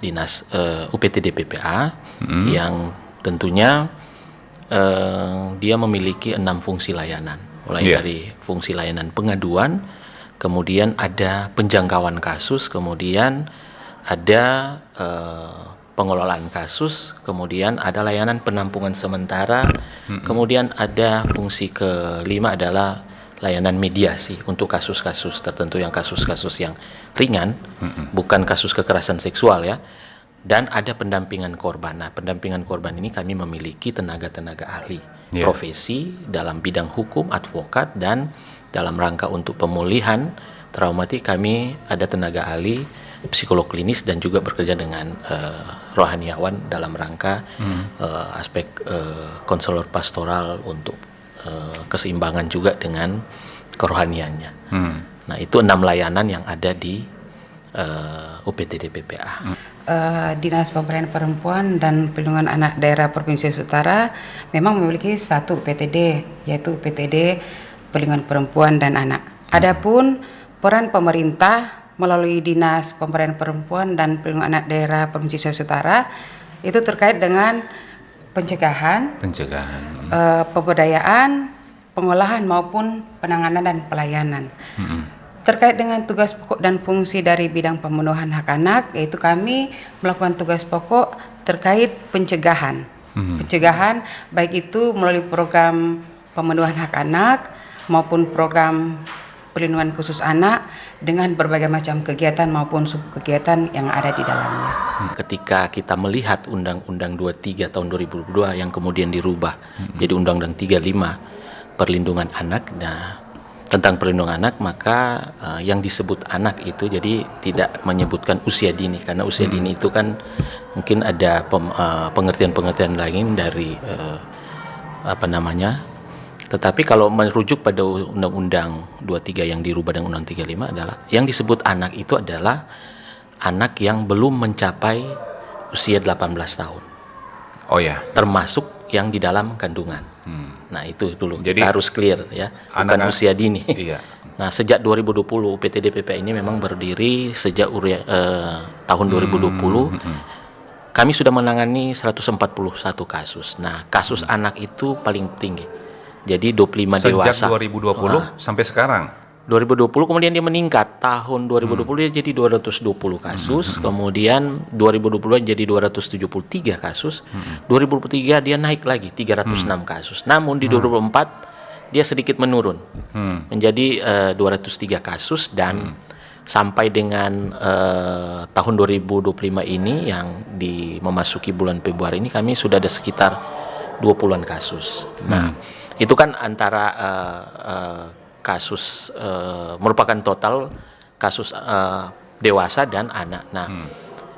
dinas UPTD PPA yang tentunya dia memiliki 6 fungsi layanan, mulai dari fungsi layanan pengaduan, kemudian ada penjangkauan kasus, kemudian ada pengelolaan kasus, kemudian ada layanan penampungan sementara, kemudian ada fungsi kelima adalah layanan mediasi untuk kasus-kasus tertentu, yang kasus-kasus yang ringan, bukan kasus kekerasan seksual ya. Dan ada pendampingan korban. Nah, pendampingan korban ini kami memiliki tenaga-tenaga ahli profesi dalam bidang hukum, advokat, dan dalam rangka untuk pemulihan traumatik kami ada tenaga ahli psikolog klinis dan juga bekerja dengan rohaniawan dalam rangka aspek konselor pastoral untuk keseimbangan juga dengan kerohaniannya. Nah, itu 6 layanan yang ada di UPTD PPA. Dinas Pemberdayaan Perempuan dan Perlindungan Anak Daerah Provinsi Sulawesi Utara memang memiliki satu UPTD, yaitu UPTD Perlindungan Perempuan dan Anak. Adapun peran pemerintah melalui Dinas Pemberdayaan Perempuan dan Perlindungan Anak Daerah Provinsi Sulawesi Utara itu terkait dengan pencegahan, pemberdayaan, pengolahan maupun penanganan dan pelayanan. Terkait dengan tugas pokok dan fungsi dari bidang pemenuhan hak anak, yaitu kami melakukan tugas pokok terkait pencegahan. Pencegahan baik itu melalui program pemenuhan hak anak maupun program perlindungan khusus anak dengan berbagai macam kegiatan maupun subkegiatan yang ada di dalamnya. Ketika kita melihat Undang-Undang 23 tahun 2002 yang kemudian dirubah jadi Undang-Undang 35 perlindungan anak, tentang perlindungan anak, maka yang disebut anak itu jadi tidak menyebutkan usia dini, karena usia dini itu kan mungkin ada pengertian-pengertian lain dari tetapi kalau merujuk pada Undang-Undang 23 yang dirubah dengan Undang-Undang 35 adalah yang disebut anak itu adalah anak yang belum mencapai usia 18 tahun. Oh ya. Termasuk yang di dalam kandungan. Nah, itu dulu jadi, kita harus clear ya, bukan usia dini. Iya. Nah, sejak 2020 UPTD PPA ini memang berdiri sejak tahun 2020. Kami sudah menangani 141 kasus. Nah, kasus anak itu paling tinggi. Jadi 25 dewasa. Sejak 2020 sampai sekarang. 2020 kemudian dia meningkat, tahun 2020 dia jadi 220 kasus, kemudian 2022 jadi 273 kasus, 2023 dia naik lagi 306 kasus. Namun di 2024 dia sedikit menurun menjadi 203 kasus, dan sampai dengan tahun 2025 ini yang memasuki bulan Februari ini kami sudah ada sekitar 20-an kasus. Nah, itu kan antara kasus merupakan total kasus dewasa dan anak. Nah,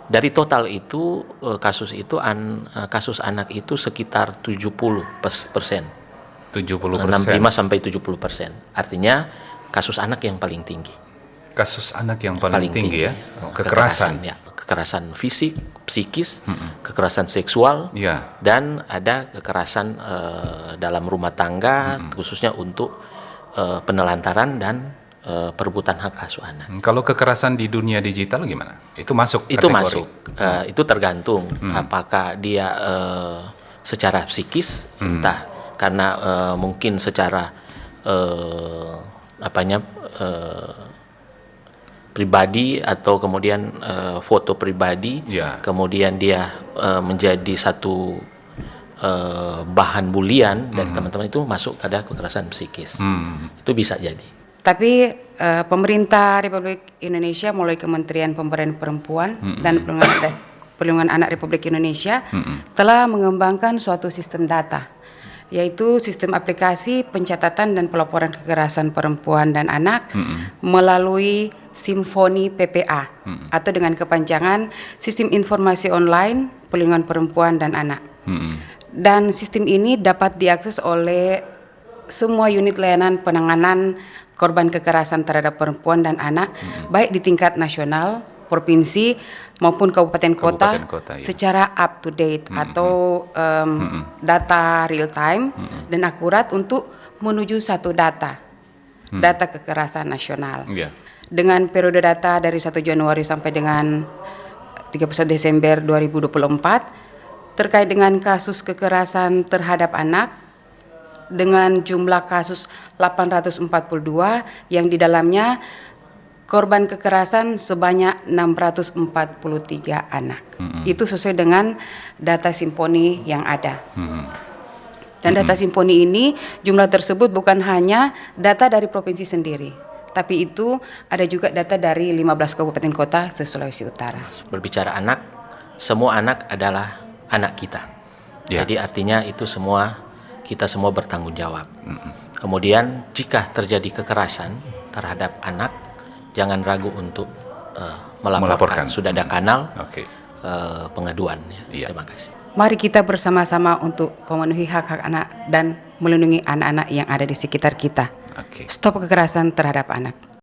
dari total itu kasus anak itu sekitar 70%. 65 sampai 70%. Artinya kasus anak yang paling tinggi. Kasus anak yang paling tinggi ya. Kekerasan ya. Kekerasan fisik, psikis, kekerasan seksual, dan ada kekerasan dalam rumah tangga, khususnya untuk penelantaran dan perebutan hak asuh anak. Kalau kekerasan di dunia digital gimana? Itu masuk kategori? Itu masuk. Itu tergantung apakah dia secara psikis, entah karena mungkin secara pribadi atau kemudian foto pribadi, kemudian dia menjadi satu bahan bulian dari teman-teman, itu masuk pada kekerasan psikis. Itu bisa jadi. Tapi pemerintah Republik Indonesia melalui Kementerian Pemberdayaan Perempuan dan Perlindungan Anak Republik Indonesia telah mengembangkan suatu sistem data, yaitu sistem aplikasi pencatatan dan pelaporan kekerasan perempuan dan anak melalui Simfoni PPA atau dengan kepanjangan Sistem Informasi Online Perlindungan Perempuan dan Anak. Dan sistem ini dapat diakses oleh semua unit layanan penanganan korban kekerasan terhadap perempuan dan anak, baik di tingkat nasional, provinsi maupun kabupaten kota secara up to date atau data real time dan akurat untuk menuju satu data kekerasan nasional. Dengan periode data dari 1 Januari sampai dengan 31 Desember 2024 terkait dengan kasus kekerasan terhadap anak dengan jumlah kasus 842 yang di dalamnya korban kekerasan sebanyak 643 anak. Itu sesuai dengan data Simponi yang ada. Dan data Simponi ini jumlah tersebut bukan hanya data dari provinsi sendiri, tapi itu ada juga data dari 15 kabupaten kota se-Sulawesi Utara. Berbicara anak, semua anak adalah anak kita. Jadi artinya itu semua, kita semua bertanggung jawab. Kemudian jika terjadi kekerasan terhadap anak, jangan ragu untuk melaporkan. Sudah ada kanal pengaduan. Terima kasih. Mari kita bersama-sama untuk memenuhi hak-hak anak dan melindungi anak-anak yang ada di sekitar kita. Stop kekerasan terhadap anak.